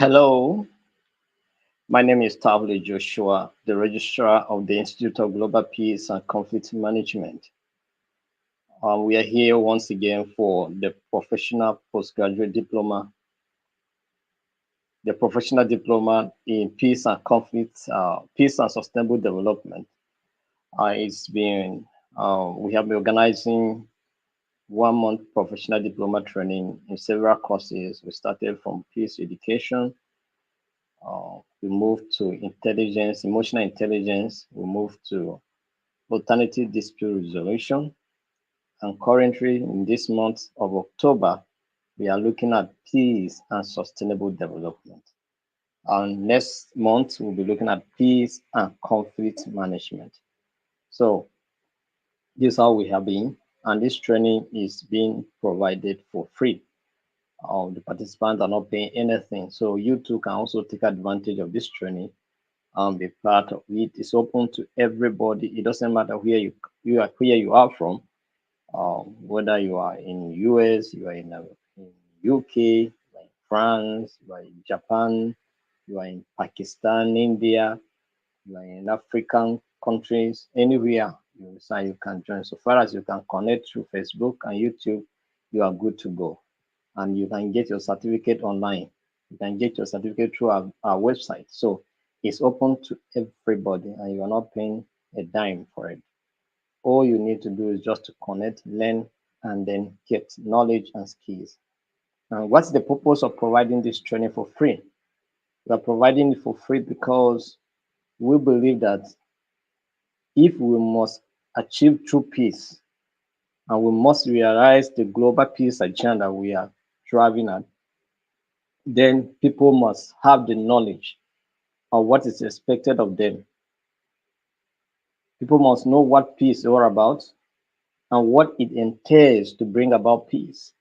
Hello, my name is Tavle Joshua, the Registrar of the Institute of Global Peace and Conflict Management. We are here once again for the professional diploma in peace and conflict, peace and sustainable development. We have been organizing 1 month professional diploma training in several courses. We started from peace education. We moved to intelligence, emotional intelligence. We moved to alternative dispute resolution. And currently, in this month of October, we are looking at peace and sustainable development. And next month, we'll be looking at peace and conflict management. So, this is how we have been. And this training is being provided for free. The participants are not paying anything. So, you too can also take advantage of this training and be part of it. It's open to everybody. It doesn't matter where you are from, whether you are in US, you are in UK, you are in France, you are in Japan, you are in Pakistan, India, you are in African countries, anywhere you decide you can join. So far as you can connect through Facebook and YouTube, you are good to go. And you can get your certificate online. You can get your certificate through our website. So it's open to everybody and you are not paying a dime for it. All you need to do is just to connect, learn, and then get knowledge and skills. And what's the purpose of providing this training for free? We are providing it for free because we believe that if we must achieve true peace and we must realize the global peace agenda we are driving at, then people must have the knowledge of what is expected of them. People must know what peace is all about and what it entails to bring about peace.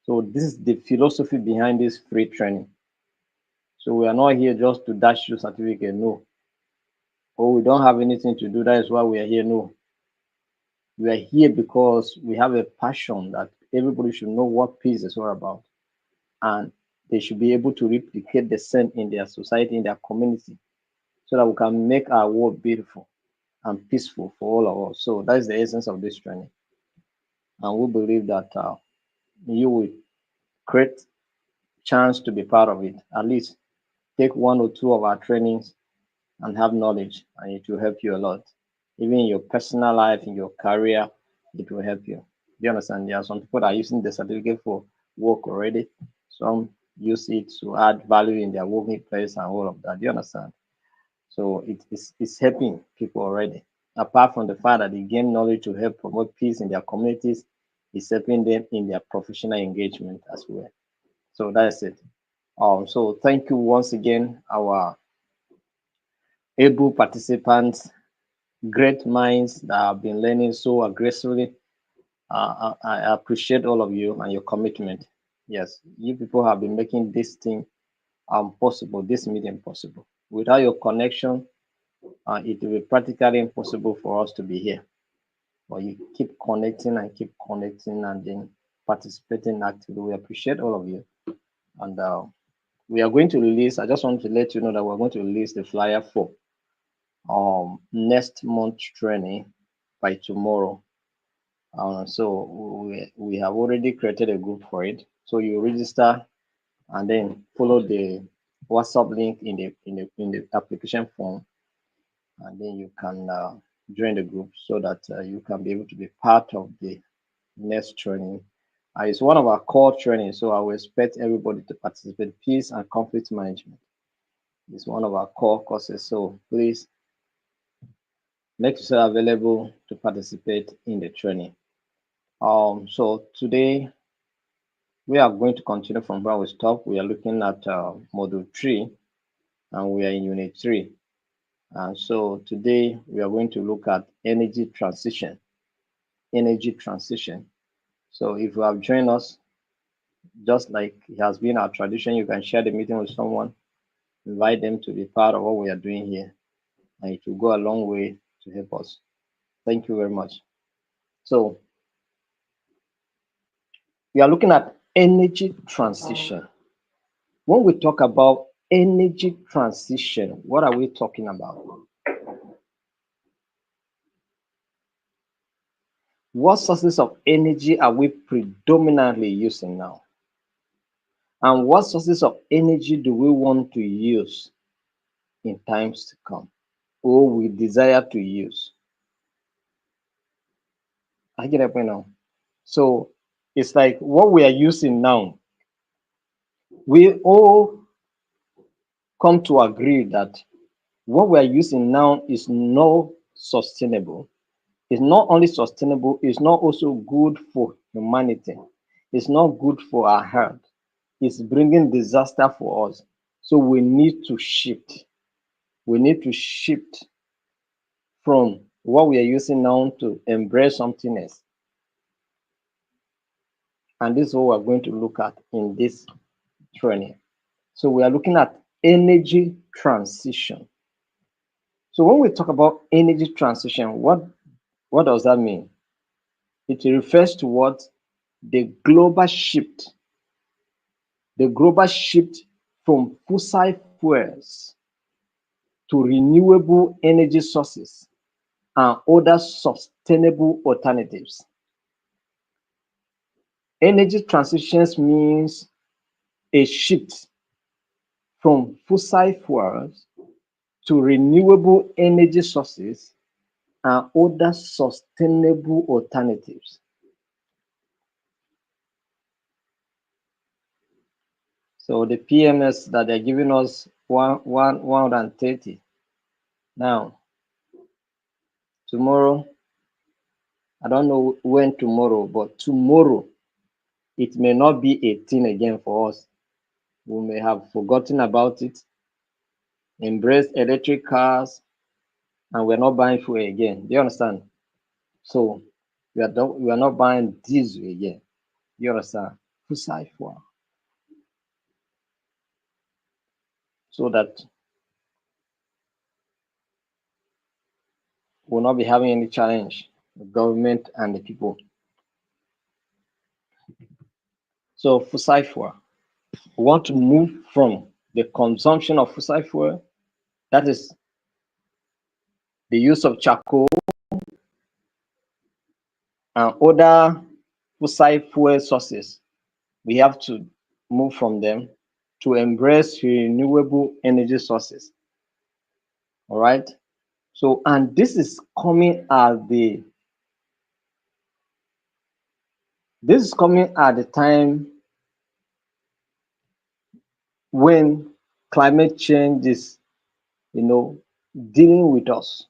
So this is the philosophy behind this free training. So we are not here just to dash you certificate, no. Or we don't have anything to do. That is why we are here, no. We are here because we have a passion that everybody should know what peace is all about. And they should be able to replicate the same in their society, in their community, so that we can make our world beautiful and peaceful for all of us. So that is the essence of this training. And we believe that you will create chance to be part of it. At least take 1 or 2 of our trainings and have knowledge, and it will help you a lot. Even in your personal life, in your career, it will help you. Do you understand? There are some people that are using the certificate for work already. Some use it to add value in their working place and all of that. Do you understand? So it's helping people already. Apart from the fact that they gain knowledge to help promote peace in their communities, it's helping them in their professional engagement as well. So that's it. So thank you once again, our able participants, great minds that have been learning so aggressively. I appreciate all of you and your commitment. Yes, you people have been making this thing possible, this meeting possible. Without your connection, it will be practically impossible for us to be here. But you keep connecting and then participating actively. We appreciate all of you. And we are going to release, I just want to let you know that we're going to release the flyer for next month training by tomorrow. So we have already created a group for it. So you register and then follow the WhatsApp link in the application form, and then you can join the group so that you can be able to be part of the next training. It's one of our core trainings, so I will expect everybody to participate. Peace and conflict management is one of our core courses. So please make yourself available to participate in the training. So today we are going to continue from where we stopped. We are looking at module 3 and we are in unit 3. And so today we are going to look at energy transition. Energy transition. So if you have joined us, just like it has been our tradition, you can share the meeting with someone, invite them to be part of what we are doing here, and it will go a long way to help us. Thank you very much. So we are looking at energy transition. when we talk about energy transition, what are we talking about? What sources of energy are we predominantly using now? And what sources of energy do we want to use in times to come, or we desire to use? I get a point now. So it's like what we are using now, we all come to agree that what we are using now is not sustainable. It's not only sustainable, it's not also good for humanity. It's not good for our health. It's bringing disaster for us. So we need to shift. We need to shift from what we are using now to embrace something else. And this is what we're going to look at in this training. So we are looking at energy transition. So when we talk about energy transition, what does that mean? It refers to what? The global shift. The global shift from fossil fuels to renewable energy sources and other sustainable alternatives. Energy transitions means a shift from fossil fuels to renewable energy sources and other sustainable alternatives. So the PMS that they're giving us 130. Now, tomorrow, I don't know when tomorrow, but tomorrow it may not be 18 again for us. We may have forgotten about it, embraced electric cars, and we're not buying fuel again. Do you understand? So we are not buying diesel again. Do you understand? Fossil fuel. So that we'll not be having any challenge, the government and the people. So fossil fuel. We want to move from the consumption of fossil fuel, that is the use of charcoal and other fossil fuel sources. We have to move from them to embrace renewable energy sources. All right. So, and this is coming at the time when climate change is, dealing with us.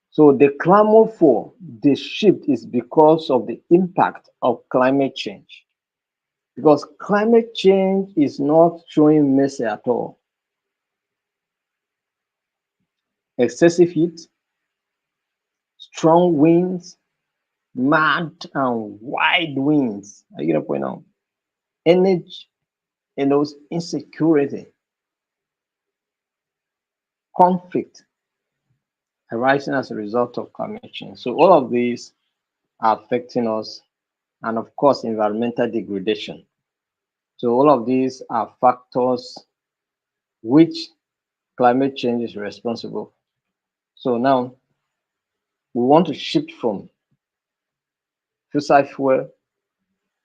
So the clamor for the shift is because of the impact of climate change. Because climate change is not showing mercy at all. Excessive heat, strong winds, mad and wide winds. Are you gonna point out? Energy, insecurity, conflict arising as a result of climate change. So all of these are affecting us, and of course, environmental degradation. So all of these are factors which climate change is responsible. So now we want to shift from fossil fuel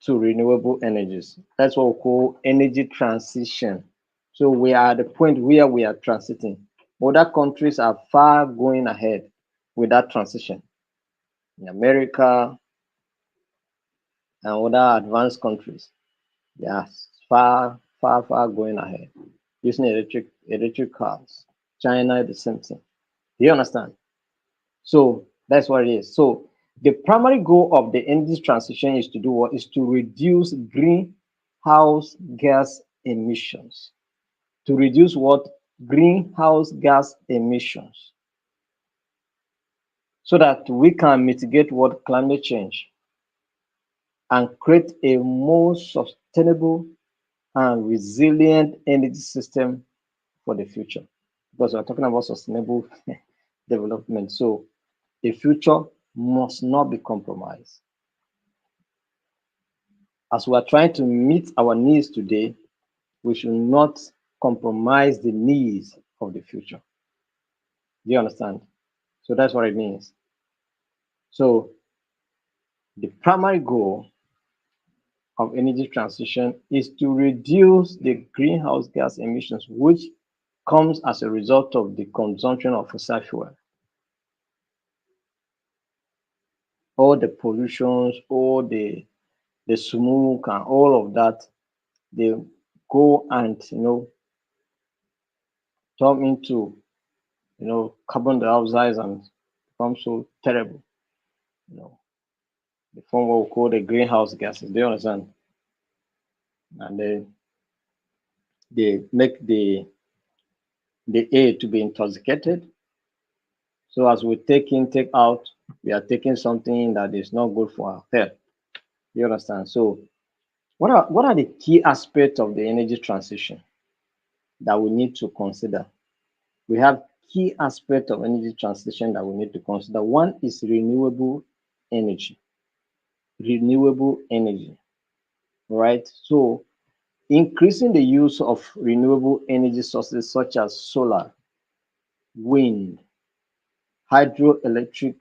to renewable energies. That's what we call energy transition. So we are at the point where we are transiting. Other countries are far going ahead with that transition. In America and other advanced countries, they are far, far, far going ahead using electric cars. China, the same thing. Do you understand? So that's what it is. So the primary goal of the energy transition is to do what? Is to reduce greenhouse gas emissions. To reduce what? Greenhouse gas emissions. So that we can mitigate what? Climate change and create a more sustainable and resilient energy system for the future. Because we're talking about sustainable development. So the future must not be compromised. As we are trying to meet our needs today, we should not compromise the needs of the future. Do you understand? So that's what it means. So the primary goal of energy transition is to reduce the greenhouse gas emissions, which comes as a result of the consumption of fossil fuel. All the pollutions, all the smoke and all of that, they go and turn into carbon dioxide and become so terrible. You know, they form what we call the greenhouse gases. Do you understand? And they make the air to be intoxicated. So as we take in, take out, we are taking something that is not good for our health. You understand? So what are the key aspects of the energy transition that we need to consider? We have key aspects of energy transition that we need to consider. One is renewable energy. Renewable energy, right? So increasing the use of renewable energy sources such as solar, wind, hydroelectric,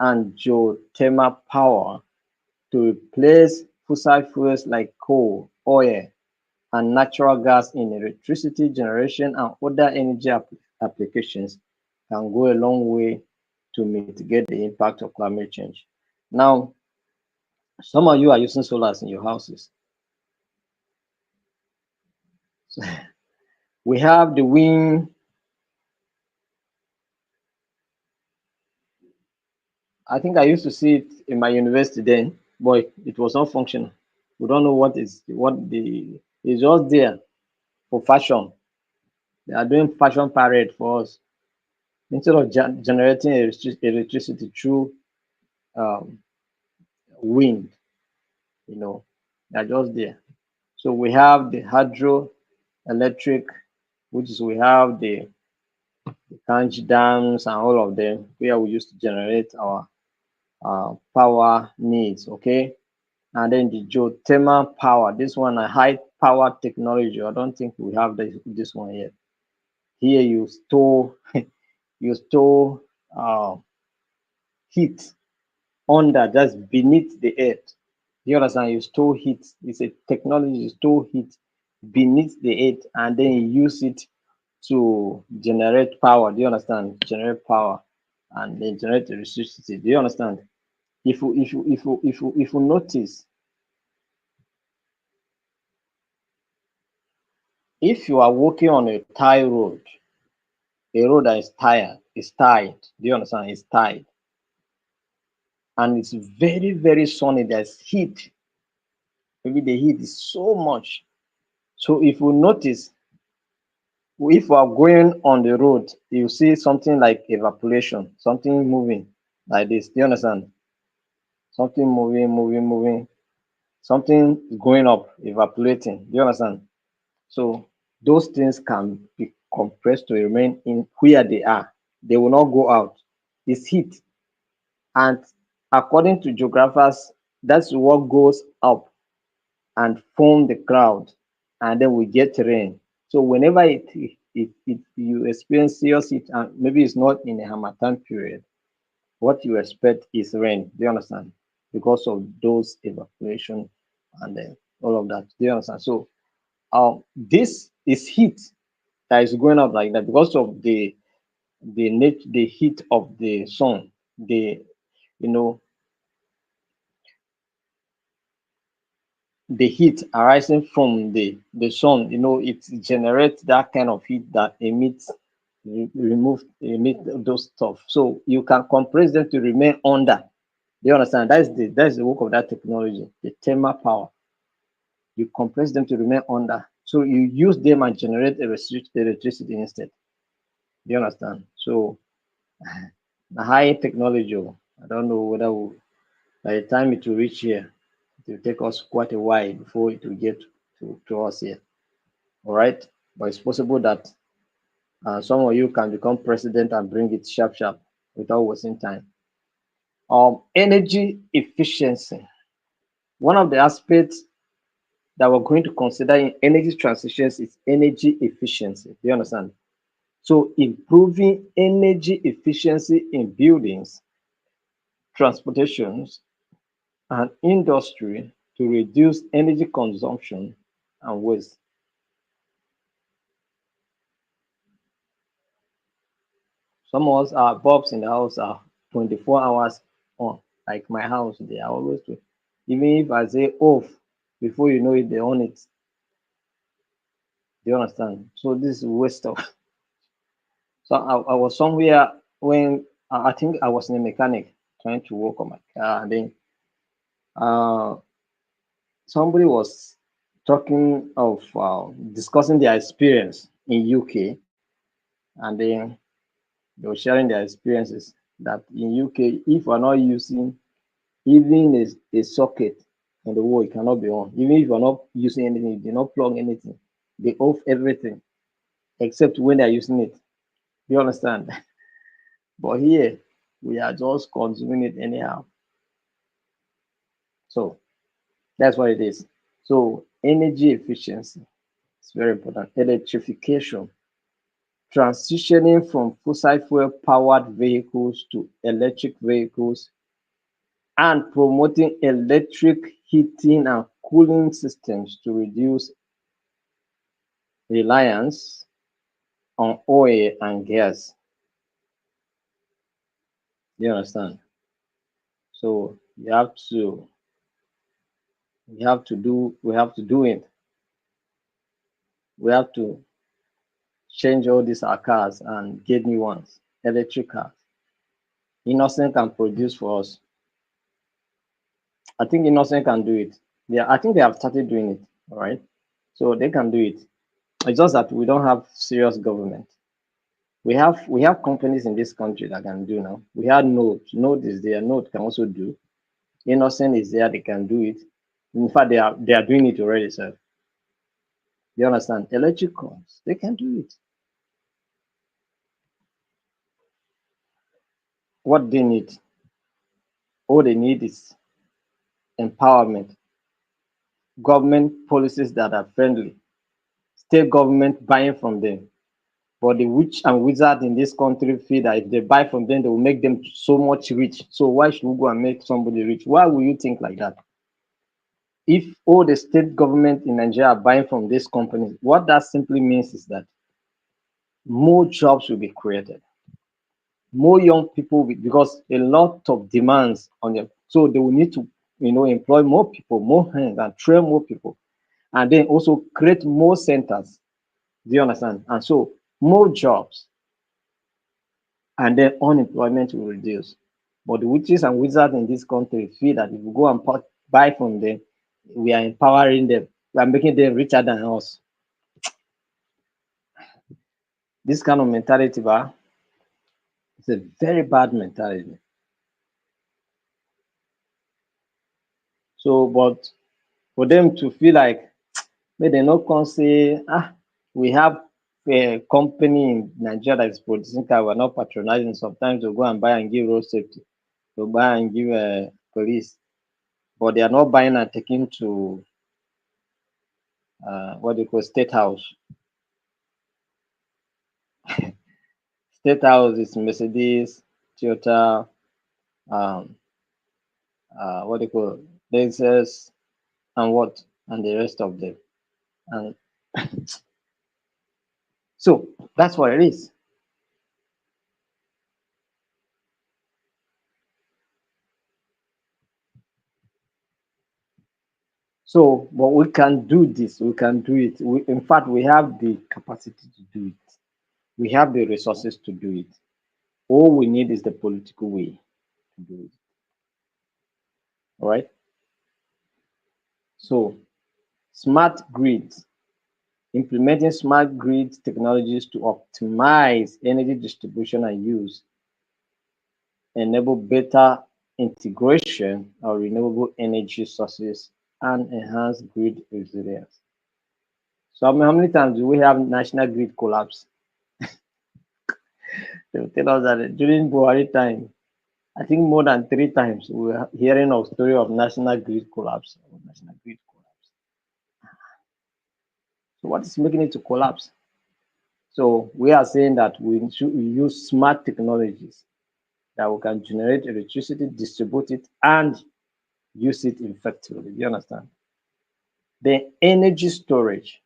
and geothermal power to replace fossil fuels like coal, oil, and natural gas in electricity generation and other energy applications can go a long way to mitigate the impact of climate change. Now, some of you are using solars in your houses. We have the wind. I think I used to see it in my university then, but it was not functional. We don't know it's just there for fashion. They are doing fashion parade for us instead of generating electricity through um, wind. They're just there. So we have the hydroelectric, which is we have the Kanji dams and all of them where we used to generate our power needs. Okay. And then the geothermal power. This one a high power technology. I don't think we have this one yet. Here you store you store uh, heat under, just beneath the earth. You understand? You store heat. It's a technology. You store heat beneath the earth and then you use it to generate power. Do you understand? Generate power and then generate electricity. Do you understand? If you notice, if you are walking on a tire road, a road that is tied. Do you understand? It's tied. And it's very, very sunny. There's heat. Maybe the heat is so much. So if you notice, if we are going on the road, you see something like evaporation, something moving like this. Do you understand? Something moving, something going up, evaporating. Do you understand? So those things can be compressed to remain in where they are. They will not go out. It's heat. And according to geographers, that's what goes up and form the cloud, and then we get rain. So whenever you experience serious heat, and maybe it's not in a Hamatan period, what you expect is rain. Do you understand? Because of those evaporation and all of that. Do you understand? So this is heat that is going up like that because of the heat of the sun. The you know the heat arising from the sun, it generates that kind of heat that emit those stuff. So you can compress them to remain under. Do you understand? That's the work of that technology, the thermal power. You compress them to remain under. So you use them and generate electricity instead. Do you understand? So the high technology, I don't know whether by the time it will reach here, it will take us quite a while before it will get to us here. All right. But it's possible that some of you can become president and bring it sharp, sharp without wasting time. Energy efficiency. One of the aspects that we're going to consider in energy transitions is energy efficiency. Do you understand? So improving energy efficiency in buildings, transportations, and industry to reduce energy consumption and waste. Some of us, our bulbs in the house are 24 hours on. Like my house, they are always even if I say off, before you know it, they on it. Do you understand? So this is waste of. So I was somewhere when I think I was in a mechanic trying to work on my car, and then uh, somebody was talking of discussing their experience in UK, and then they were sharing their experiences that in UK, if we're not using even a socket on the wall, it cannot be on. Even if you're not using anything, you do not plug anything. They off everything except when they're using it. Do you understand? But here, we are just consuming it anyhow. So that's what it is. So energy efficiency is very important. Electrification, transitioning from fossil fuel powered vehicles to electric vehicles and promoting electric heating and cooling systems to reduce reliance on oil and gas. You understand? So we have to do it. We have to change all these our cars and get new ones, electric cars. Innocent can produce for us. I think Innocent can do it. Yeah, I think they have started doing it. All right. So they can do it. It's just that we don't have serious government. We have companies in this country that can do now. We had Node. Node is there. Node can also do. Innocent is there. They can do it. In fact, they are doing it already, sir. You understand? Electric cars, they can do it. What they need, all they need is empowerment, government policies that are friendly, state government buying from them. But the witch and wizard in this country feel that if they buy from them, they will make them so much rich. So why should we go and make somebody rich? Why will you think like that? If all the state government in Nigeria are buying from these companies, what that simply means is that more jobs will be created, more young people because a lot of demands on them. So they will need to, employ more people, more hands, and train more people, and then also create more centers. Do you understand? And so more jobs, and then unemployment will reduce. But the witches and wizards in this country feel that if we go and buy from them, we are empowering them. We are making them richer than us. This kind of mentality, it's a very bad mentality. So, but for them to feel like, may they not come say, we have a company in Nigeria that is producing car, we're not patronizing. Sometimes they go and buy and give road safety, to buy and give police, but they are not buying and taking to what they call state house. State house is Mercedes, Toyota, um, what they call Lexus, and what, and the rest of them. And so that's what it is. So, but we can do this. We can do it. In fact, we have the capacity to do it. We have the resources to do it. All we need is the political will to do it. All right. So, smart grids, implementing smart grid technologies to optimize energy distribution and use, enable better integration of renewable energy sources, and enhance grid resilience. So, how many times do we have national grid collapse? They will tell us that during Buhari time, I think more than 3 times we were hearing of story of national grid collapse. National grid collapse. So what is making it to collapse? So we are saying that we should use smart technologies that we can generate electricity, distribute it, and use it effectively. Do you understand? Then energy storage,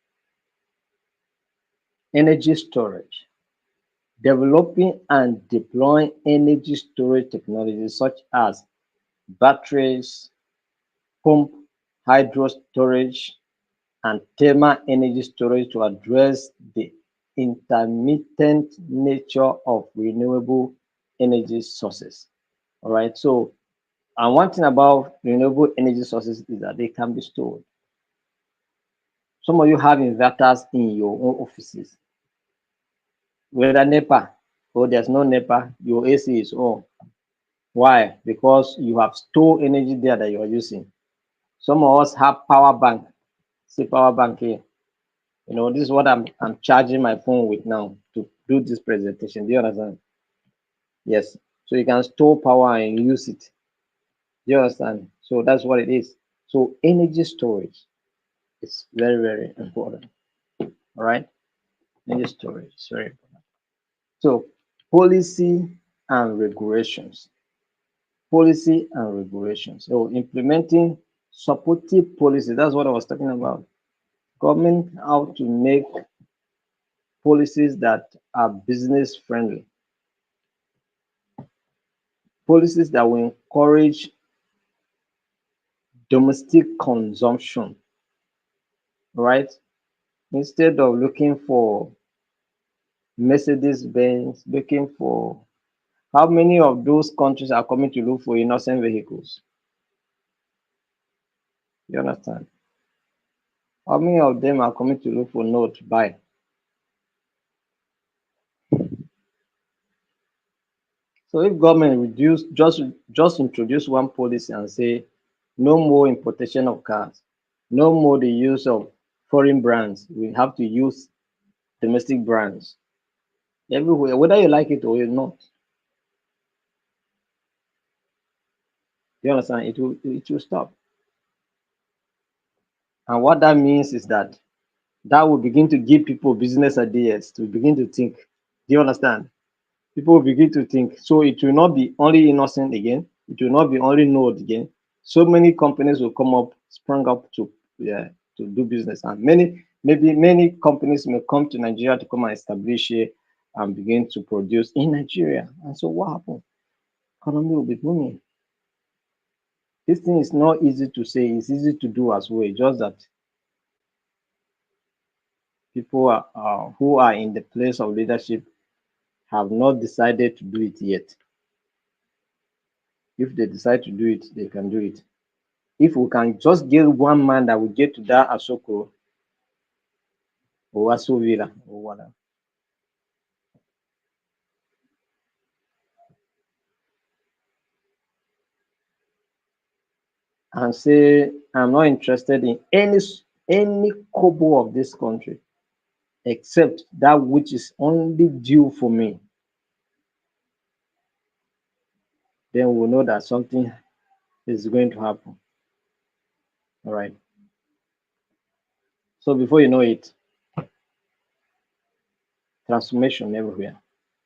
developing and deploying energy storage technologies such as batteries, pump hydro storage, and thermal energy storage to address the intermittent nature of renewable energy sources. All right. So, and one thing about renewable energy sources is that they can be stored. Some of you have inverters in your own offices, whether NEPA or there's no NEPA, your AC is on. Why? Because you have stored energy there that you are using. Some of us have power bank. See power bank here. You know, this is what I'm charging my phone with now to do this presentation. Do you understand? Yes. So you can store power and use it. Do you understand? So that's what it is. So energy storage is very, very important. All right. Energy storage is very important. So policy and regulations. Policy and regulations. So implementing supportive policy. That's what I was talking about. Government how to make policies that are business friendly, policies that will encourage domestic consumption, right? Instead of looking for Mercedes Benz, looking for how many of those countries are coming to look for innocent vehicles? You understand? How many of them are coming to look for note buy? So if government reduce just introduce one policy and say no more importation of cars, no more the use of foreign brands, we have to use domestic brands everywhere, whether you like it or you're not. You understand? It will stop. And what that means is that that will begin to give people business ideas to begin to think. Do you understand? People will begin to think. So it will not be only innocent again. It will not be only node again. So many companies will come up, sprung up to, yeah, to do business, and many companies may come to Nigeria to come and establish here and begin to produce in Nigeria. And so what happens? Economy will be booming. This thing is not easy to say. It's easy to do as well. Just that people who are in the place of leadership have not decided to do it yet. If they decide to do it, they can do it. If we can just get one man that will get to that Asoko or Asovira or whatever, and say, I'm not interested in any kobo of this country except that which is only due for me, then we'll know that something is going to happen. All right. So before you know it, transformation everywhere.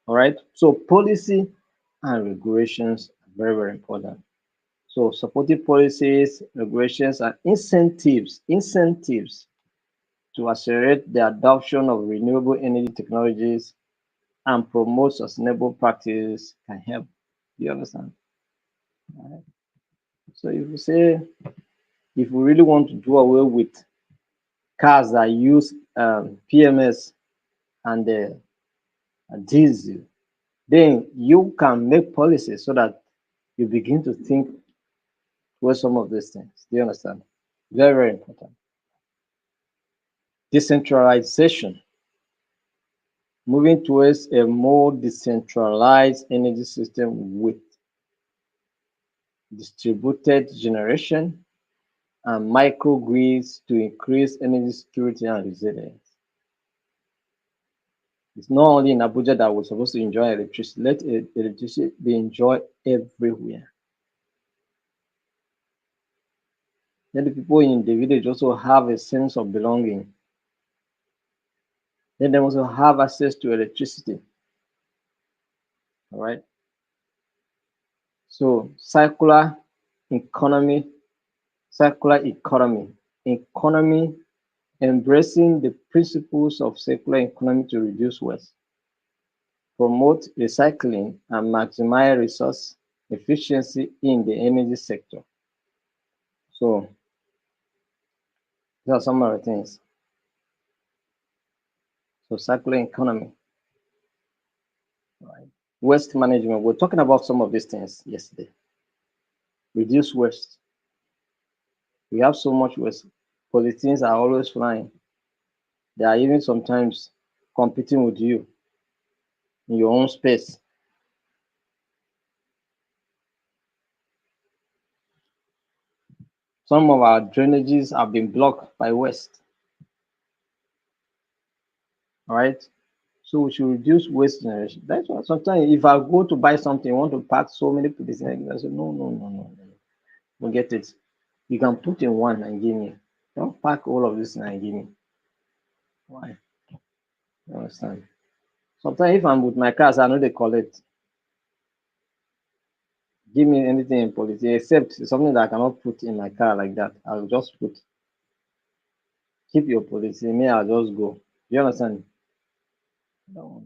All right. So policy and regulations are very, very important. So supportive policies, regulations, and incentives to accelerate the adoption of renewable energy technologies and promote sustainable practices can help. Do you understand? All right. So if we say if we really want to do away with cars that use PMS and diesel, then you can make policies so that you begin to think with some of these things. Do you understand? Very, very important. Decentralization, moving towards a more decentralized energy system with distributed generation and microgrids to increase energy security and resilience. It's not only in Abuja that we're supposed to enjoy electricity. Let electricity be enjoyed everywhere. Let the people in the village also have a sense of belonging. Then they also have access to electricity. All right. So economy, circular economy, embracing the principles of circular economy to reduce waste, promote recycling, and maximize resource efficiency in the energy sector. So these are some of the things. So circular economy, right? Waste management. We're talking about some of these things yesterday. Reduce waste. We have so much waste. Polythenes are always flying. They are even sometimes competing with you in your own space. Some of our drainages have been blocked by waste. All right. So we should reduce waste generation. That's why sometimes if I go to buy something, I want to pack so many pieces, I say, no, no, no, no, no. Forget it. You can put in one and give me. Don't pack all of this and give me. Why? You understand? Sometimes if I'm with my cars, I know they collect. Give me anything in policy, except something that I cannot put in my car like that. I'll just put, keep your policy, me, I'll just go. You understand? No.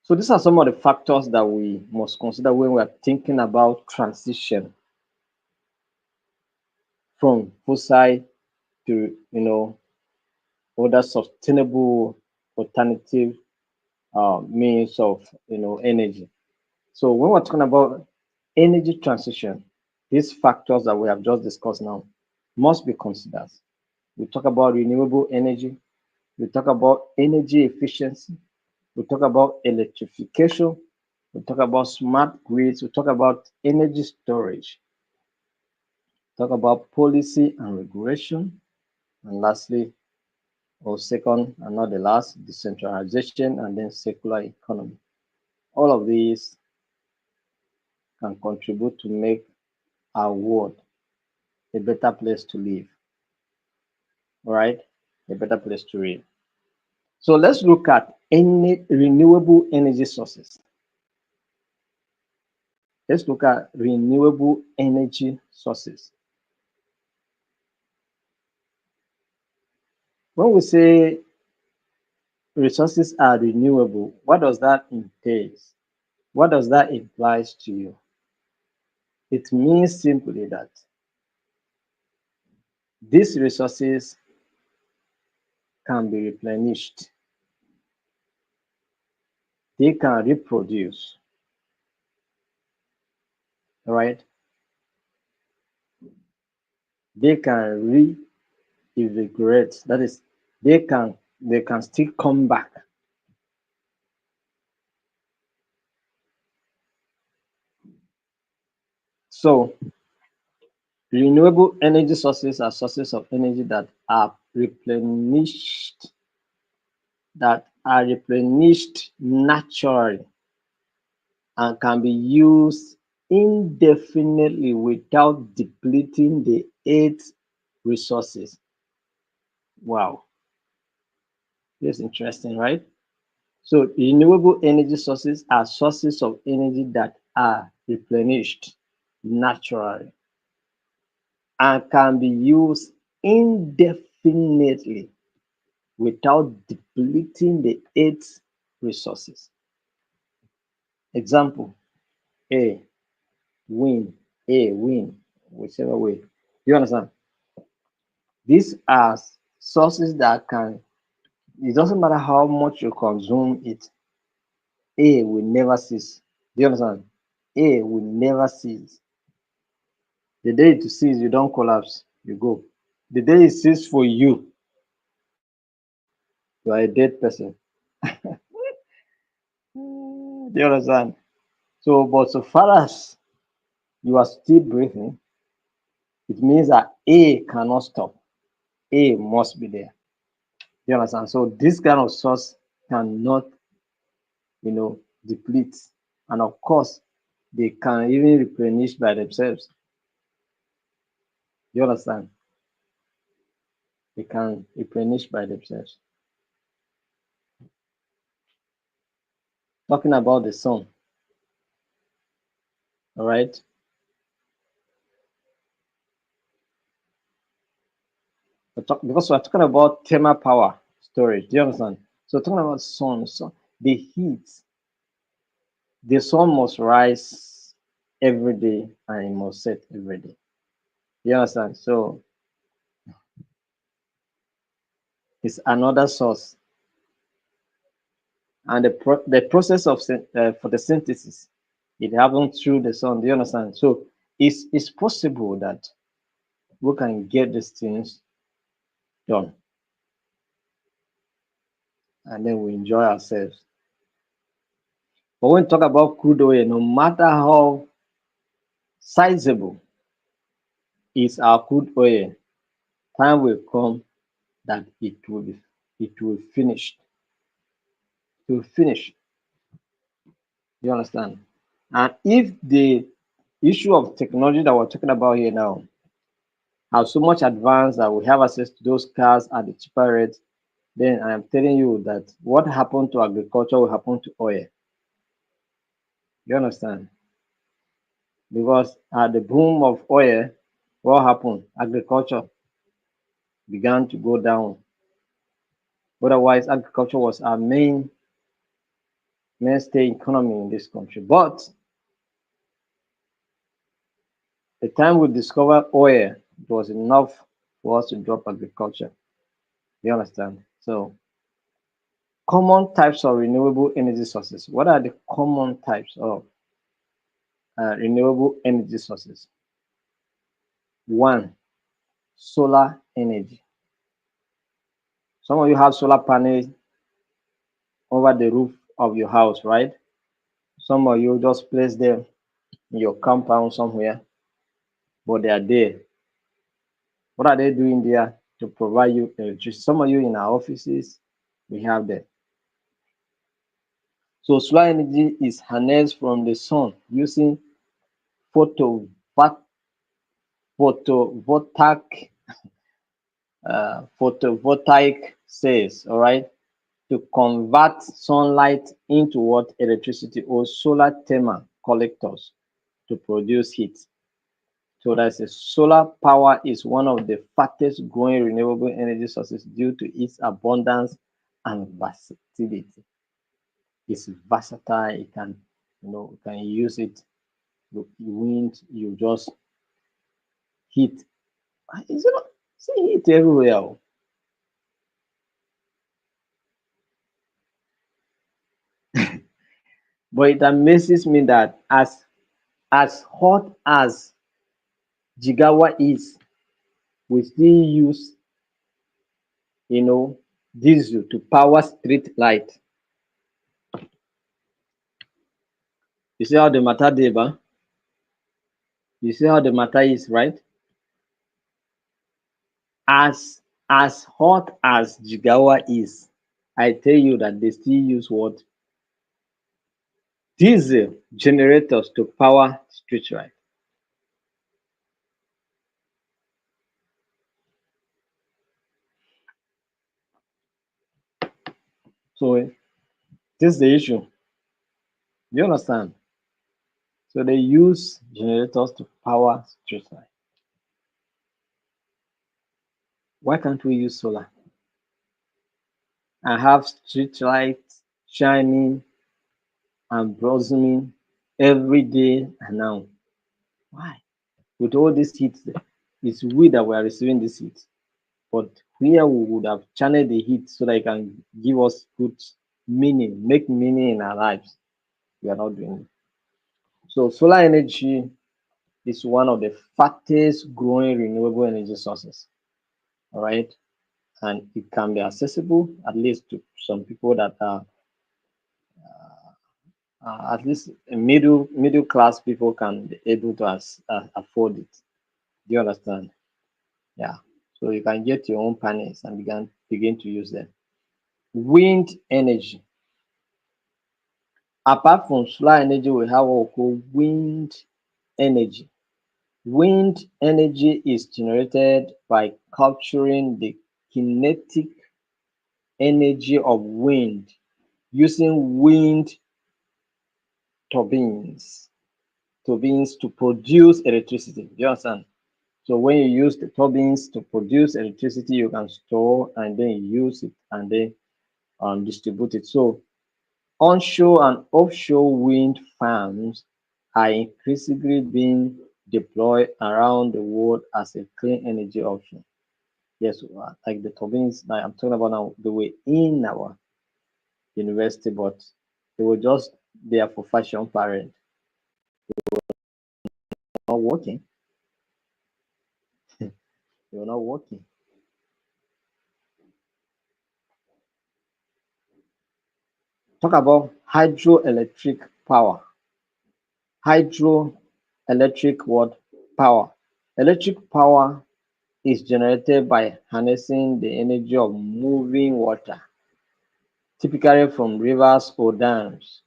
So these are some of the factors that we must consider when we are thinking about transition from fossil to, other sustainable alternative means of, energy. So when we're talking about energy transition, these factors that we have just discussed now must be considered. We talk about renewable energy, we talk about energy efficiency, we talk about electrification, we talk about smart grids, we talk about energy storage, talk about policy and regulation, and lastly, or second and not the last, decentralization and then circular economy. All of these can contribute to make our world a better place to live, all right? A better place to live. So let's look at any renewable energy sources. Let's look at renewable energy sources. When we say resources are renewable, what does that entail? What does that imply to you? It means simply that these resources can be replenished, they can reproduce, right? They can reinvigorate. That is, they can still come back. So renewable energy sources are sources of energy that are replenished naturally and can be used indefinitely without depleting the earth's resources. Wow, that's interesting, right? So renewable energy sources are sources of energy that are replenished naturally and can be used indefinitely without depleting the earth's resources. Example A, wind, whichever way. You understand? These are sources that it doesn't matter how much you consume it, A will never cease. Do you understand? A will never cease. The day it cease, you don't collapse, you go. The day it cease for you, you are a dead person. Do you understand? So, but so far as you are still breathing, it means that A cannot stop. A must be there. You understand? So this kind of source cannot, deplete. And of course, they can even replenish by themselves. You understand? they can replenish by themselves. Talking about the sun, all right? Because we're talking about thermal power storage. Do you understand? So talking about sun, so the heat, the sun must rise every day and it must set every day. You understand? So it's another source, and the process of photosynthesis, it happens through the sun. Do you understand? So it's possible that we can get these things done, and then we enjoy ourselves. But when we talk about crude oil, no matter how sizable is our crude oil, time will come that it will finish. It will finish. You understand? And if the issue of technology that we're talking about here now are so much advanced that we have access to those cars at the cheaper rate, then I am telling you that what happened to agriculture will happen to oil. You understand? Because at the boom of oil, what happened? Agriculture began to go down. Otherwise, agriculture was our mainstay economy in this country. But the time we discovered oil, it was enough for us to drop agriculture. You understand? So common types of renewable energy sources. What are the common types of renewable energy sources? One, solar energy. Some of you have solar panels over the roof of your house, right? Some of you just place them in your compound somewhere, but they are there. What are they doing there to provide you electricity? Some of you in our offices, we have them. So solar energy is harnessed from the sun using photo, photovoltaic photovoltaic cells, all right, to convert sunlight into what electricity, or solar thermal collectors to produce heat. So that's a solar power is one of the fastest growing renewable energy sources due to its abundance and versatility. It's versatile. It can, you can use it. Wind, you just heat. It's not see heat everywhere. But it amazes me that as hot as Jigawa is, we still use, diesel to power street light. You see how the matter dey, ba? You see how the matter is, right? As hot as Jigawa is, I tell you that they still use what? Diesel generators to power street light. So this is the issue. You understand? So they use generators to power street light. Why can't we use solar and have street lights shining and blossoming every day and now? Why? With all this heat, it's we that we are receiving this heat. But here we would have channeled the heat so that it can give us good meaning, make meaning in our lives. We are not doing it. So solar energy is one of the fastest growing renewable energy sources. All right. And it can be accessible at least to some people that are at least middle class people can be able to afford it. Do you understand? Yeah. So you can get your own panels and begin to use them. Wind energy. Apart from solar energy, we have what we call wind energy. Wind energy is generated by capturing the kinetic energy of wind using wind turbines to produce electricity. Do you understand? So when you use the turbines to produce electricity, you can store and then use it and then distribute it. So onshore and offshore wind farms are increasingly being deployed around the world as a clean energy option. Yes, like the turbines that I'm talking about now, they were in our university, but they were just there for fashion parade, not working. They were not working. Talk about hydroelectric power. Hydroelectric what power? Electric power is generated by harnessing the energy of moving water, typically from rivers or dams,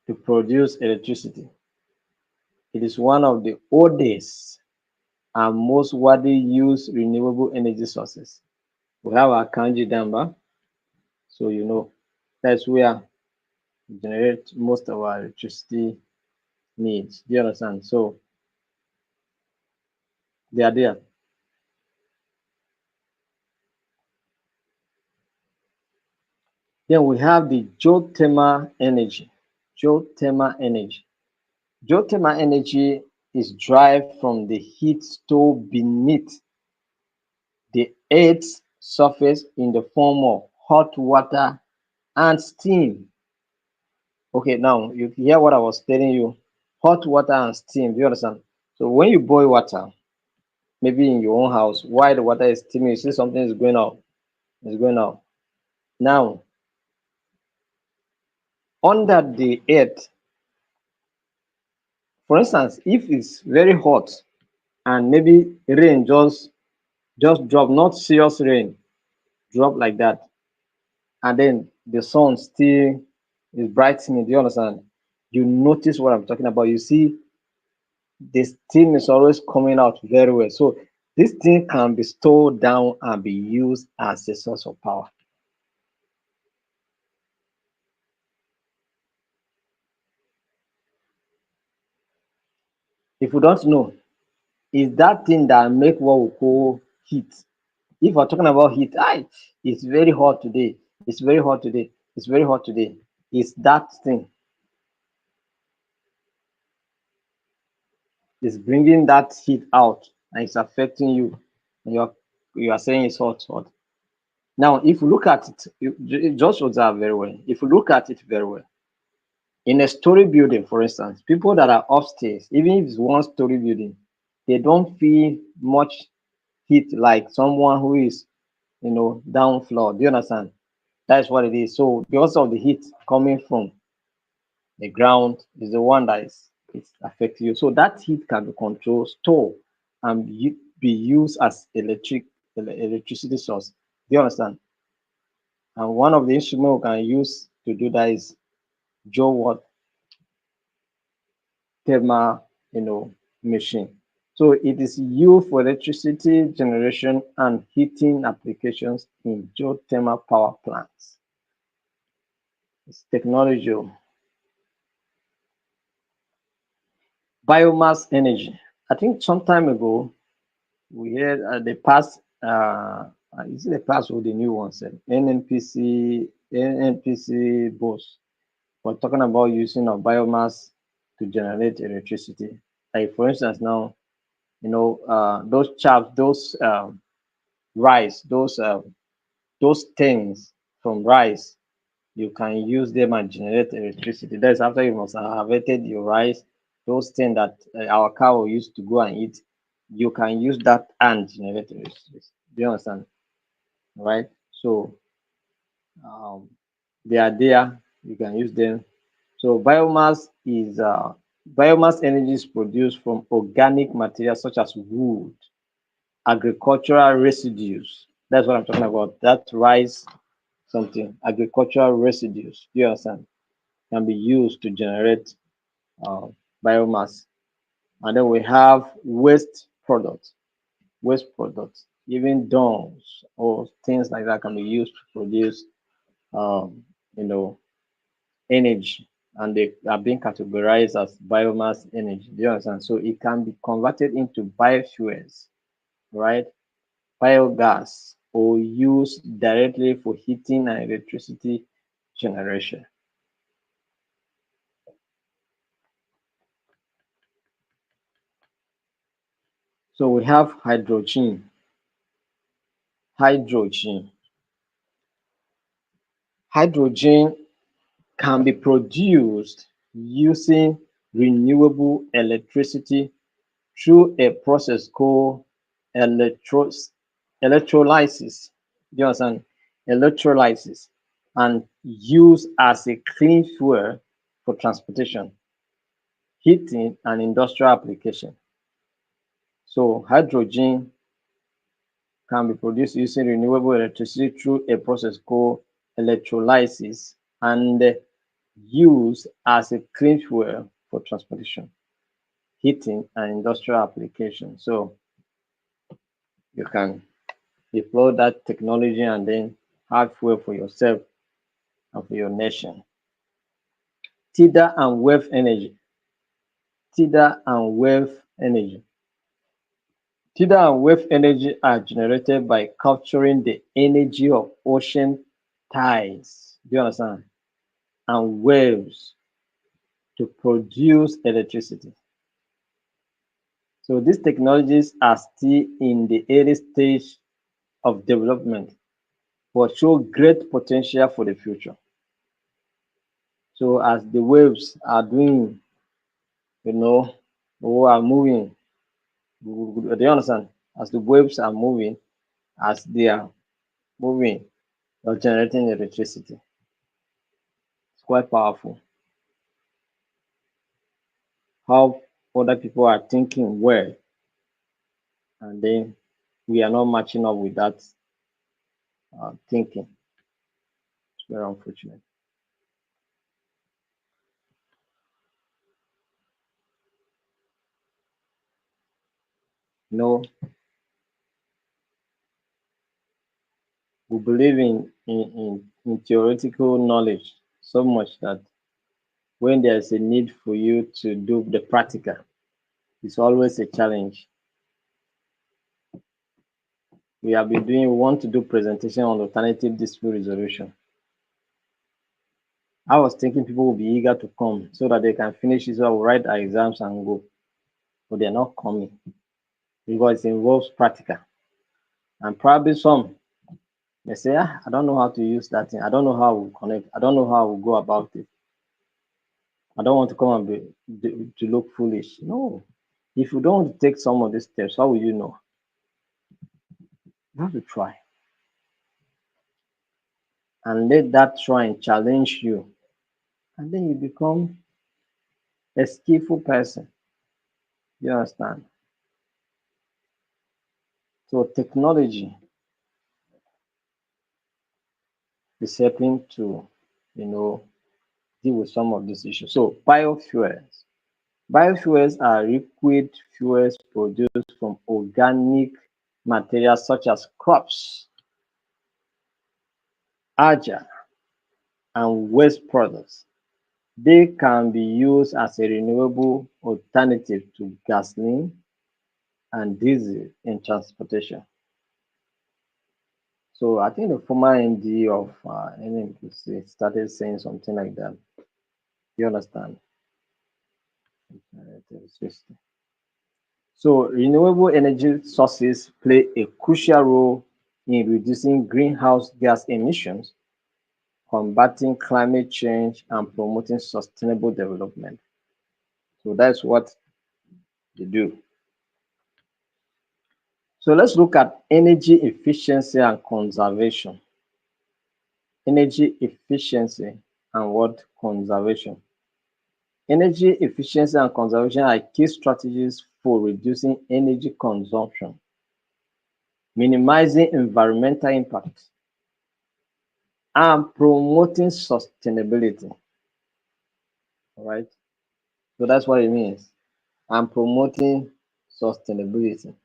to produce electricity. It is one of the oldest and most widely used renewable energy sources. We have our Kanji Dam, so you know that's where we generate most of our electricity needs. Do you understand? So they are there. Then we have the geothermal energy. Geothermal energy. Geothermal energy is derived from the heat stored beneath the Earth's surface in the form of hot water and steam. Okay, now you hear what I was telling you. Hot water and steam. Do you understand? So when you boil water, maybe in your own house, while the water is steaming, you see something is going out. It's going out. Now, under the earth, for instance, if it's very hot and maybe rain just drop, not serious rain, drop like that, and then the sun still is brightening. Do you understand? You notice what I'm talking about. You see, the steam is always coming out very well. So this thing can be stored down and be used as a source of power. If you don't know, is that thing that make what we call heat. If we're talking about heat, it's very hot today. It's very hot today. It's very hot today. It's that thing. It's bringing that heat out and it's affecting you. And you are saying it's hot, hot. Now, if you look at it, you just observe very well. If you look at it very well, in a story building, for instance, people that are upstairs, even if it's one story building, they don't feel much heat like someone who is, down floor. Do you understand? That's what it is. So because of the heat coming from the ground is the one that is it's affecting you. So that heat can be controlled, stored, and be used as electricity source. Do you understand? And one of the instruments we can use to do that is geothermal, machine. So it is used for electricity generation and heating applications in geothermal power plants. It's technology. Biomass energy. I think some time ago we had the past. Is it the past or the new one? Said NNPC boss. We're talking about using of biomass to generate electricity. Like for instance, now those chaps, those rice, those things from rice, you can use them and generate electricity. That's after you must have harvested your rice, those things that our cow used to go and eat. You can use that and generate electricity. Do you understand? Right? So um, they are there. You can use them. So biomass energy is produced from organic materials such as wood, agricultural residues. That's what I'm talking about. That rice something, agricultural residues. Do you understand? Can be used to generate uh, biomass. And then we have waste products. Waste products. even dungs or things like that can be used to produce, um, you know, energy, and they are being categorized as biomass energy. Do you understand? So it can be converted into biofuels, right? Biogas, or used directly for heating and electricity generation. So we have hydrogen. Hydrogen. Hydrogen can be produced using renewable electricity through a process called electros electrolysis. Do you understand? Electrolysis, and used as a clean fuel for transportation, heating, and industrial application. So hydrogen can be produced using renewable electricity through a process called electrolysis and used as a clean fuel for transportation, heating, and industrial application. So you can deploy that technology and then have fuel for yourself and for your nation. Tidal and wave energy. Tidal and wave energy. Tidal and wave energy are generated by capturing the energy of ocean tides. Do you understand? And waves to produce electricity. So these technologies are still in the early stage of development, but show great potential for the future. So as the waves are doing, you know, or are moving, do you understand? As the waves are moving, as they are moving, you're generating electricity. It's quite powerful. How other people are thinking well, and then we are not matching up with that thinking. It's very unfortunate. You know, we believe in theoretical knowledge so much that when there's a need for you to do the practical, it's always a challenge. We want to do presentation on alternative dispute resolution. I was thinking people will be eager to come so that they can finish it, so write our exams and go, but they're not coming because it involves practical. And probably some they say, ah, I don't know how to use that thing. I don't know how we connect. I don't know how we go about it. I don't want to come and to look foolish. No. If you don't want to take some of these steps, how will you know? You have to try and let that try and challenge you. And then you become a skillful person. You understand? So technology is helping to, you know, deal with some of these issues. So biofuels. Biofuels are liquid fuels produced from organic materials such as crops, algae, and waste products. They can be used as a renewable alternative to gasoline and diesel in transportation. So I think the former MD of NNPC started saying something like that. You understand? So renewable energy sources play a crucial role in reducing greenhouse gas emissions, combating climate change, and promoting sustainable development. So that's what they do. So let's look at energy efficiency and conservation. Energy efficiency and what conservation. Energy efficiency and conservation are key strategies for reducing energy consumption, minimizing environmental impact, and promoting sustainability. All right. So that's what it means. And promoting sustainability.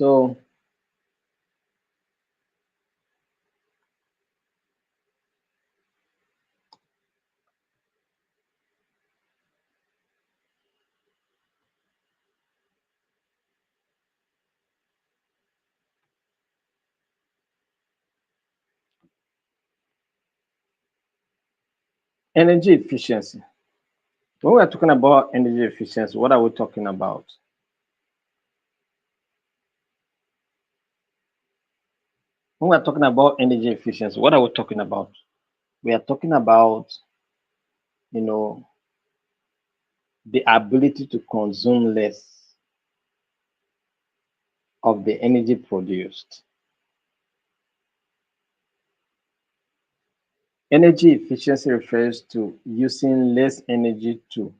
So energy efficiency. When we are talking about energy efficiency, what are we talking about? When we are talking about energy efficiency, what are we talking about? We are talking about, you know, the ability to consume less of the energy produced. Energy efficiency refers to using less energy to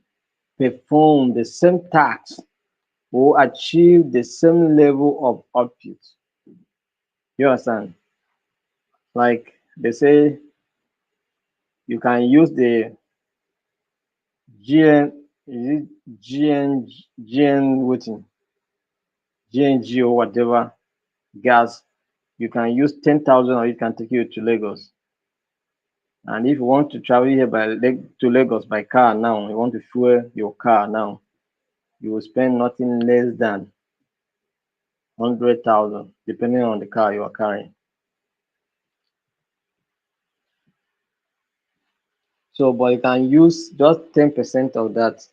perform the same task or achieve the same level of output. You understand? Like they say, you can use the GN, is it GN, waiting, GNG or whatever gas. You can use 10,000 or you can take it to Lagos. And if you want to travel here to Lagos by car now, you want to fuel your car now, you will spend nothing less than 100,000, depending on the car you are carrying. So, but you can use just 10% of that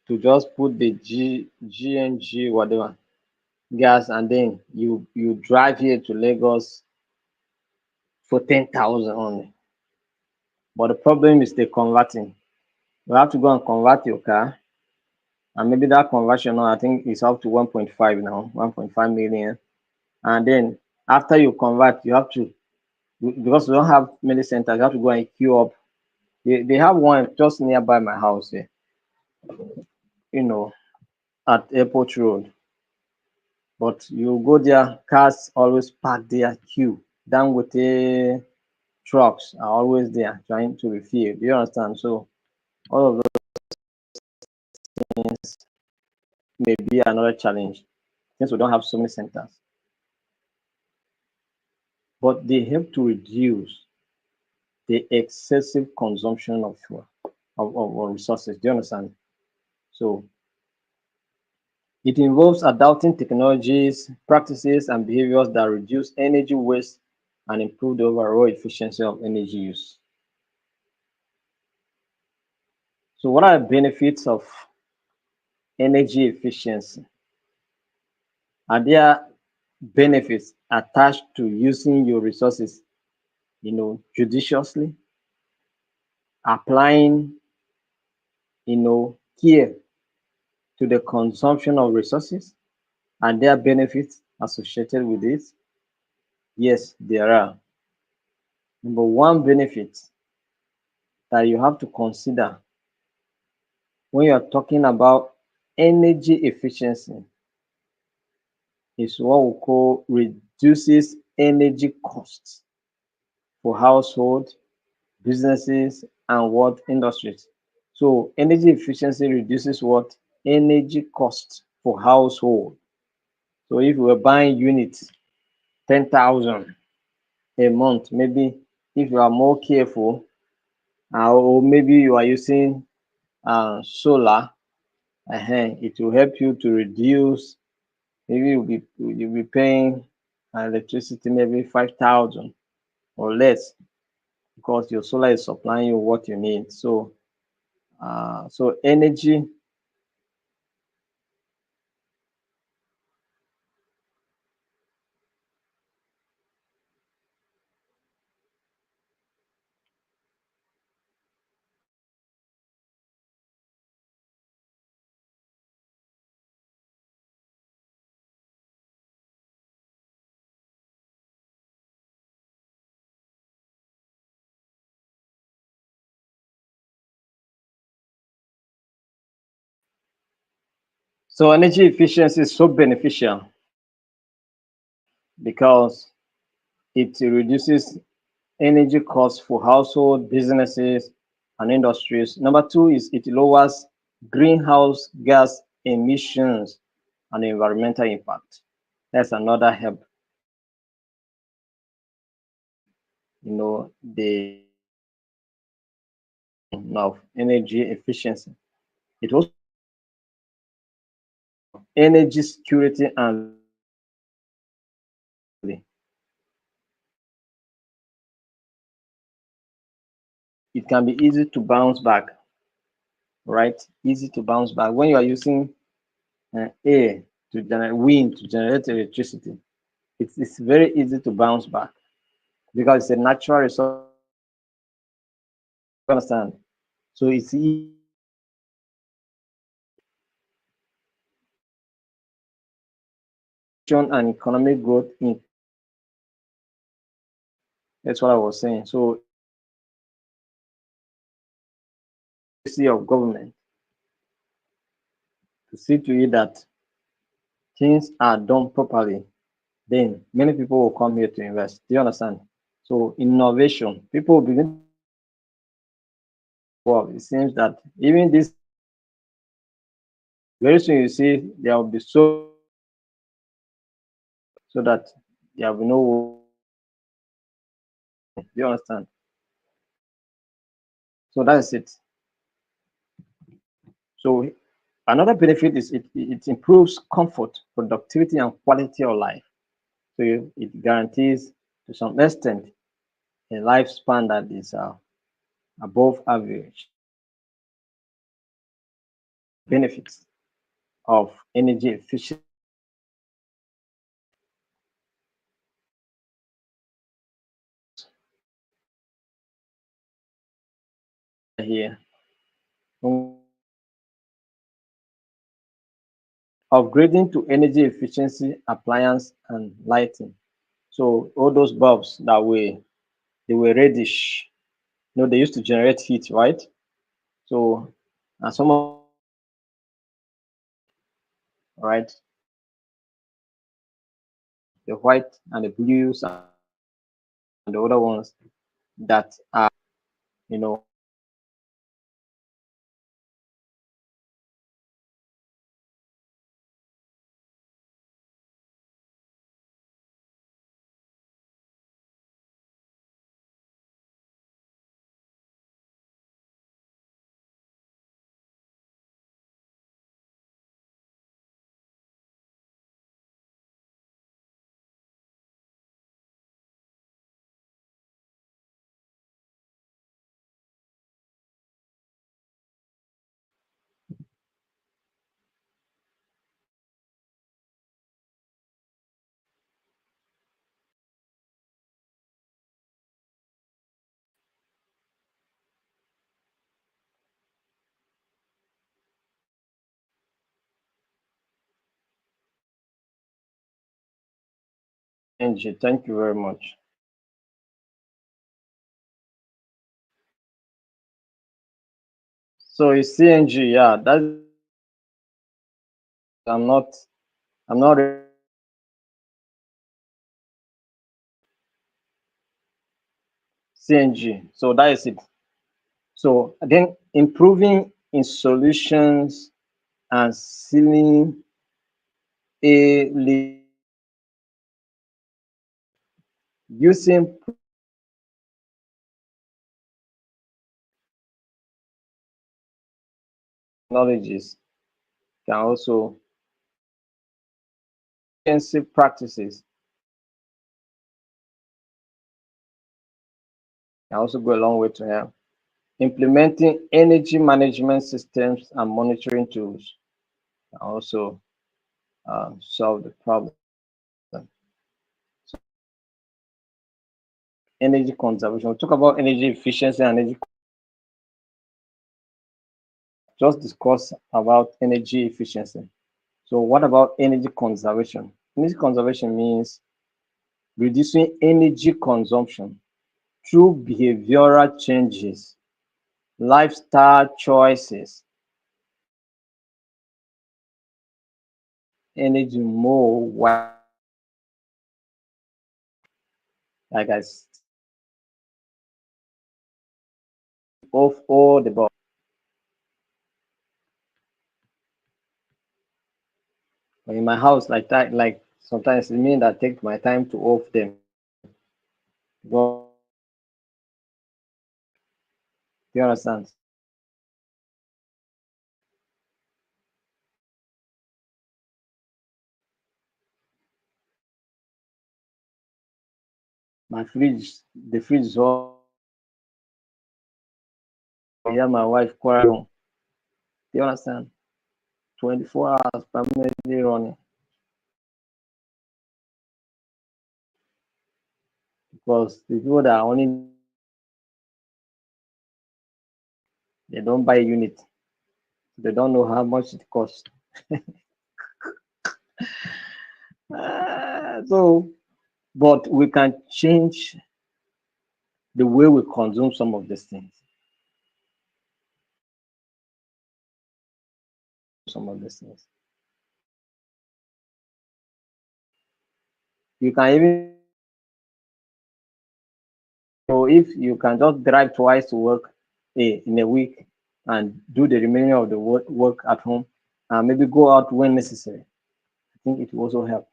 to just put the GNG whatever gas, and then you drive here to Lagos for 10,000 only. But the problem is the converting. You have to go and convert your car, and maybe that conversion now I think is up to 1.5 now, 1.5 million. And then after you convert, you have to, because we don't have many centers, you have to go and queue up. They have one just nearby my house here, you know, at Airport Road. But you go there, cars always park there, queue. Down with the trucks are always there trying to refill. Do you understand? So all of those things may be another challenge since we don't have so many centers. But they help to reduce the excessive consumption of fuel, of resources. Do you understand? So it involves adopting technologies, practices, and behaviors that reduce energy waste and improve the overall efficiency of energy use. So what are the benefits of energy efficiency? Are there benefits attached to using your resources, judiciously, applying, care to the consumption of resources? Are there benefits associated with this? Yes, there are. Number one benefit that you have to consider when you're talking about energy efficiency is what we call reduces energy costs for household, businesses, and what industries. So energy efficiency reduces what? Energy costs for household. So if we were buying units 10,000 a month, maybe if you are more careful, or maybe you are using solar, it will help you to reduce. Maybe you'll be paying electricity maybe 5,000 or less because your solar is supplying you what you need. So energy. So energy efficiency is so beneficial because it reduces energy costs for household, businesses, and industries. Number two is it lowers greenhouse gas emissions, and environmental impact. That's another help. The of energy efficiency. It also energy security and it can be easy to bounce back, right? Easy to bounce back when you are using air to generate wind to generate electricity. It's very easy to bounce back because it's a natural resource. You understand? So it's easy and economic growth in that's what I was saying. So of government to see to it that things are done properly, then many people will come here to invest. Do you understand? So innovation, people will begin. Well, it seems that even this very soon you see there will be so that there will be no. Do you understand? So that's it. So another benefit is it improves comfort, productivity, and quality of life. So it guarantees to some extent a lifespan that is above average. Benefits of energy efficiency here. Upgrading to energy efficiency appliance and lighting. So all those bulbs that they were reddish, they used to generate heat, right? So and some of right, the white and the blues and the other ones that are, you know, energy. Thank you very much. So it's CNG, yeah. I'm not I'm not CNG. So that is it. So then improving in solutions and sealing a using technologies can also intensive practices can also go a long way to help. Implementing energy management systems and monitoring tools can also solve the problem. Energy conservation. We'll talk about energy efficiency and energy. Just discuss about energy efficiency. So what about energy conservation? Energy conservation means reducing energy consumption through behavioral changes, lifestyle choices, energy more like I of all the above. But in my house, like that, like sometimes it means I take my time to off them. But you understand? My fridge, the fridge is all. Yeah, my wife quarrel. You understand? 24 hours permanently running because the people that are only they don't buy unit, they don't know how much it costs. So, but we can change the way we consume some of these things. Some of these things. You can even so if you can just drive twice to work in a week and do the remaining of the work at home and maybe go out when necessary. I think it will also help.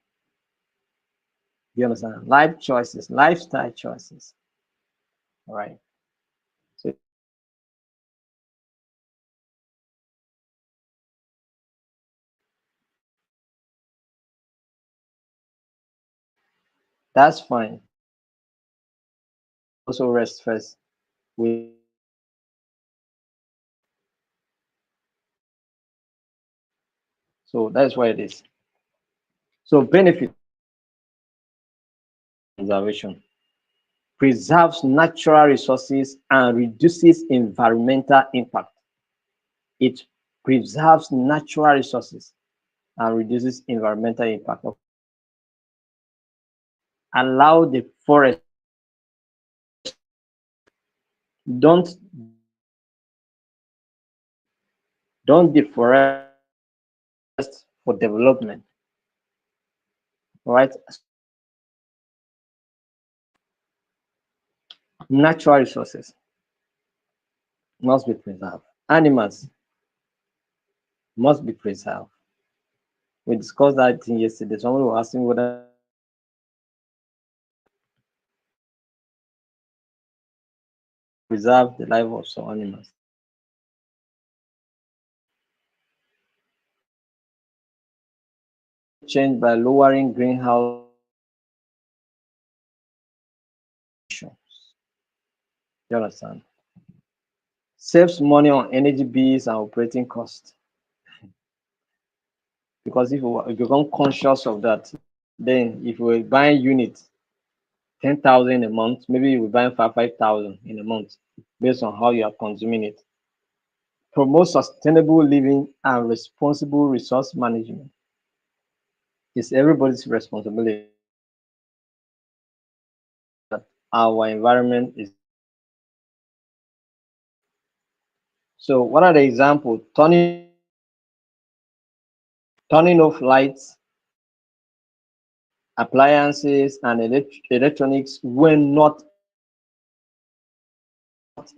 You understand? Life choices, lifestyle choices. All right. So that's fine. Also rest first. We so that's what it is. So benefit conservation preserves natural resources and reduces environmental impact. It preserves natural resources and reduces environmental impact. Allow the forest don't don't deforest for development. All right. Natural resources must be preserved. Animals must be preserved. We discussed that thing yesterday. Someone was asking whether preserve the life of some animals. Change by lowering greenhouse emissions. You understand? Saves money on energy bills and operating costs. Because if you become conscious of that, then if we're buying units 10,000 a month, maybe you will buy 5,000 in a month based on how you are consuming it. Promote sustainable living and responsible resource management. It's everybody's responsibility that our environment is. So, what are the examples? Turning off lights, appliances, and electronics when not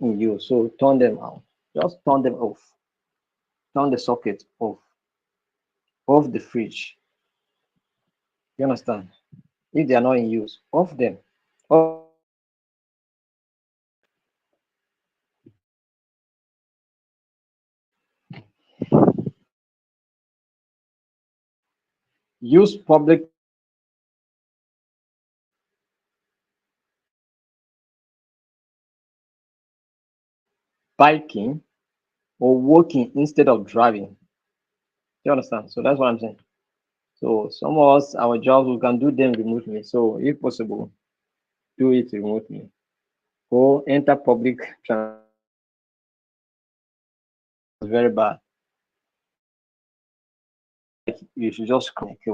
in use. So, turn them out. Just turn them off. Turn the socket off. Off the fridge. You understand? If they are not in use, off them. Off. Use public biking or walking instead of driving. You understand? So that's what I'm saying. So some of us, our jobs, we can do them remotely. So if possible, do it remotely. Or enter public transport. It's very bad. You should just connect.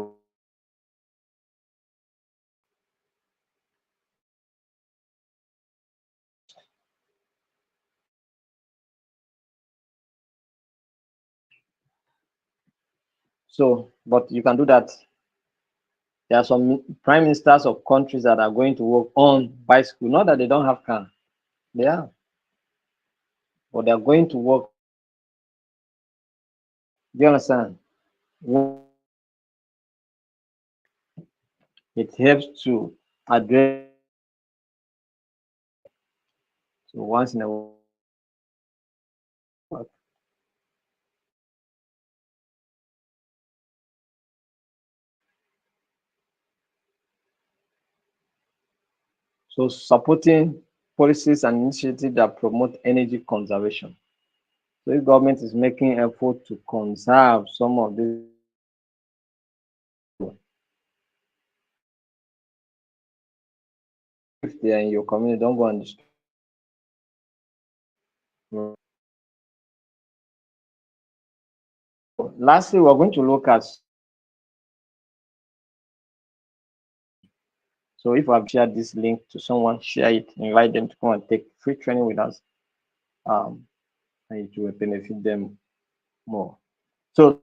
So, but you can do that. There are some prime ministers of countries that are going to work on bicycle. Not that they don't have car, they are, but they are going to work. Do you understand? It helps to address. So once in a while. So supporting policies and initiatives that promote energy conservation. So if government is making effort to conserve some of this, if they are in your community, don't go and destroy. Lastly, we're going to look at, so if I've shared this link to someone, share it, invite them to come and take free training with us, and it will benefit them more. So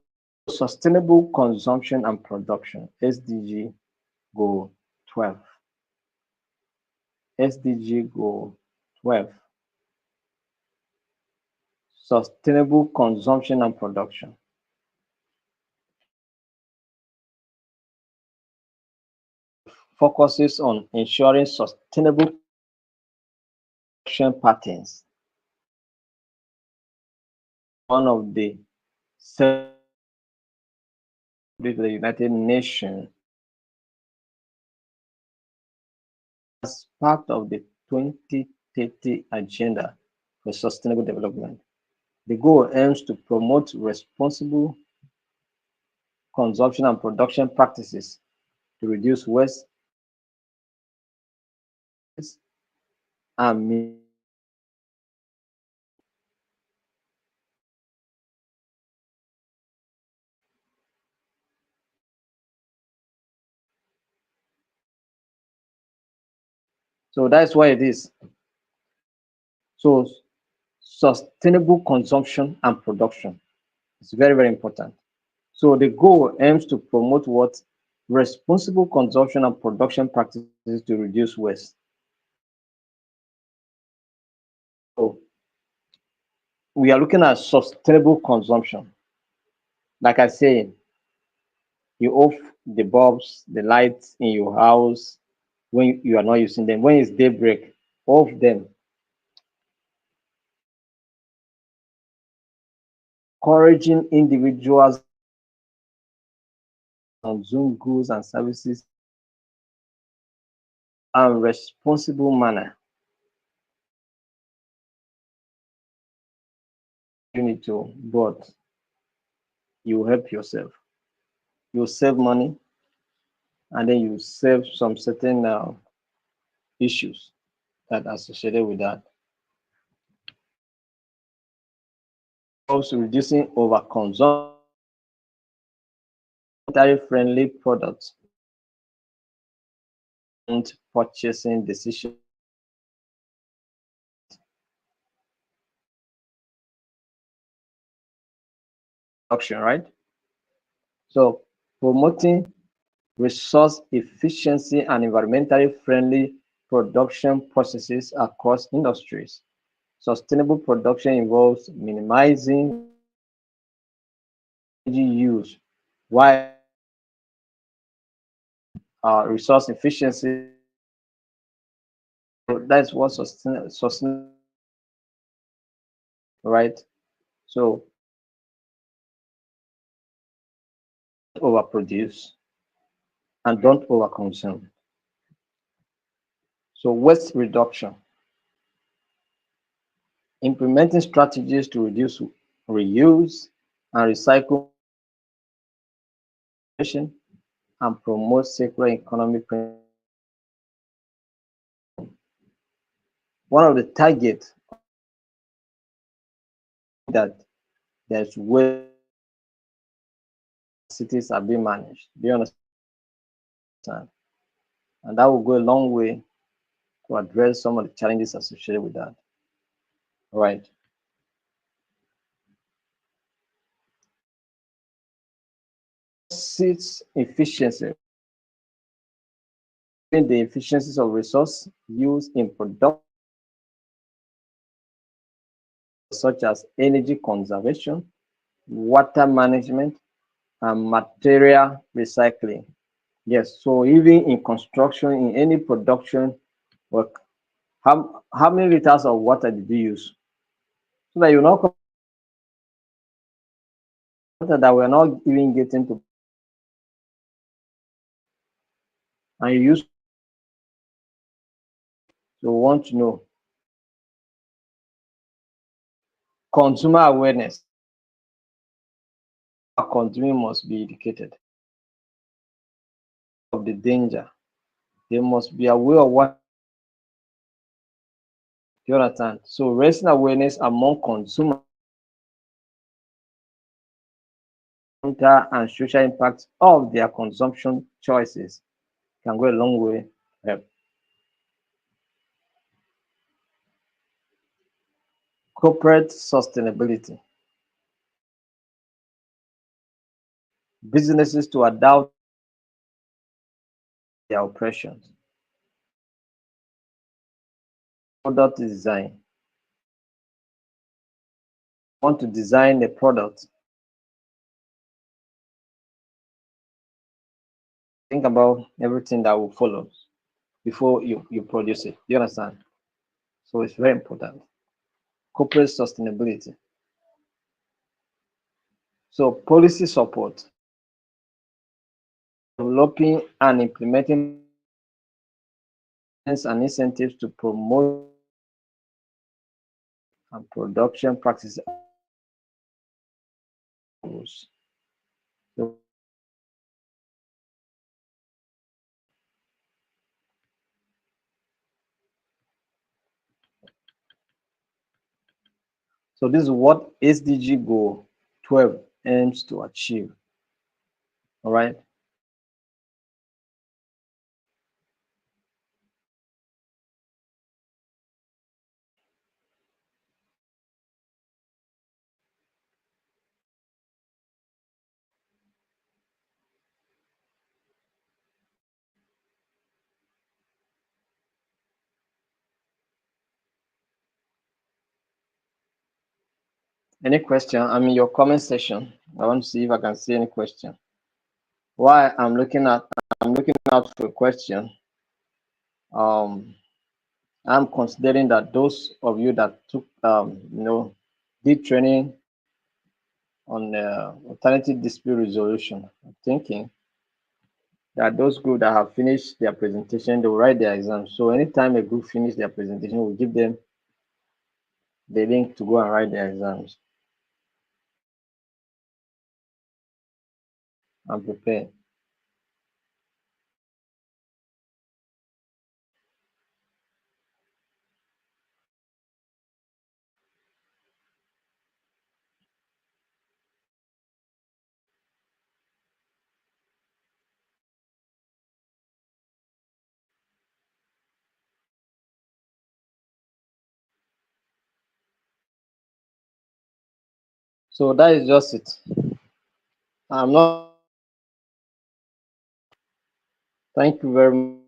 sustainable consumption and production, SDG goal 12. SDG goal 12. Sustainable consumption and production. Focuses on ensuring sustainable production patterns. One of the United Nations as part of the 2030 Agenda for Sustainable Development. The goal aims to promote responsible consumption and production practices to reduce waste and so that's why it is. So sustainable consumption and production is very, very important. So the goal aims to promote what? Responsible consumption and production practices to reduce waste. So we are looking at sustainable consumption. Like I say, you off the bulbs, the lights in your house when you are not using them. When it's daybreak, off them. Encouraging individuals to consume goods and services in a responsible manner. You need to, but you help yourself. You save money, and then you save some certain issues that are associated with that. Also, reducing overconsumption, friendly products, and purchasing decisions. Auction, right? So, promoting resource efficiency and environmentally friendly production processes across industries. Sustainable production involves minimizing energy use while resource efficiency. That's what sustain, right? So overproduce and don't overconsume. So waste reduction, implementing strategies to reduce reuse and recycle and promote circular economy. One of the targets that there's where cities are being managed. Do you understand? And that will go a long way to address some of the challenges associated with that. Right. Seats efficiency, the efficiencies of resource use in production, such as energy conservation, water management, and material recycling. Yes. So even in construction, in any production work, how many liters of water did you use? So that you're not water that we're not even getting to, and you use. So we want to know consumer awareness. Consuming must be educated of the danger. They must be aware of what you understand. So raising awareness among consumers and social impact of their consumption choices can go a long way. Help. Corporate sustainability. Businesses to adapt their operations. Product design. Want to design a product. Think about everything that will follow before you produce it. You understand? So it's very important. Corporate sustainability. So policy support. Developing and implementing and incentives to promote and production practices. So, so this is what SDG goal 12 aims to achieve. All right. Any question? I'm in your comment section. I want to see if I can see any question. While I'm looking out for a question. I'm considering that those of you that took did training on alternative dispute resolution, I'm thinking that those groups that have finished their presentation, they will write their exam. So anytime a group finish their presentation, we'll give them the link to go and write their exams and prepare. So that is just it. I'm not. Thank you very much.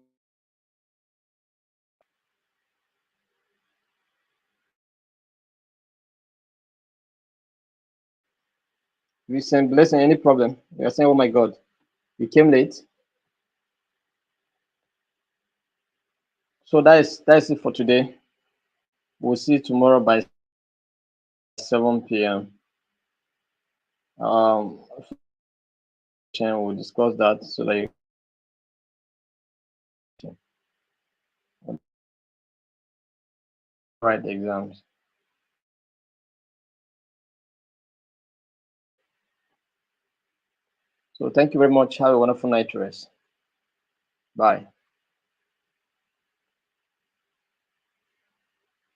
Recent blessing, any problem? You're saying, oh my God, you came late. So that's it for today. We'll see you tomorrow by 7 p.m. We'll discuss that so that you can write the exams. So thank you very much. Have a wonderful night rest. Bye.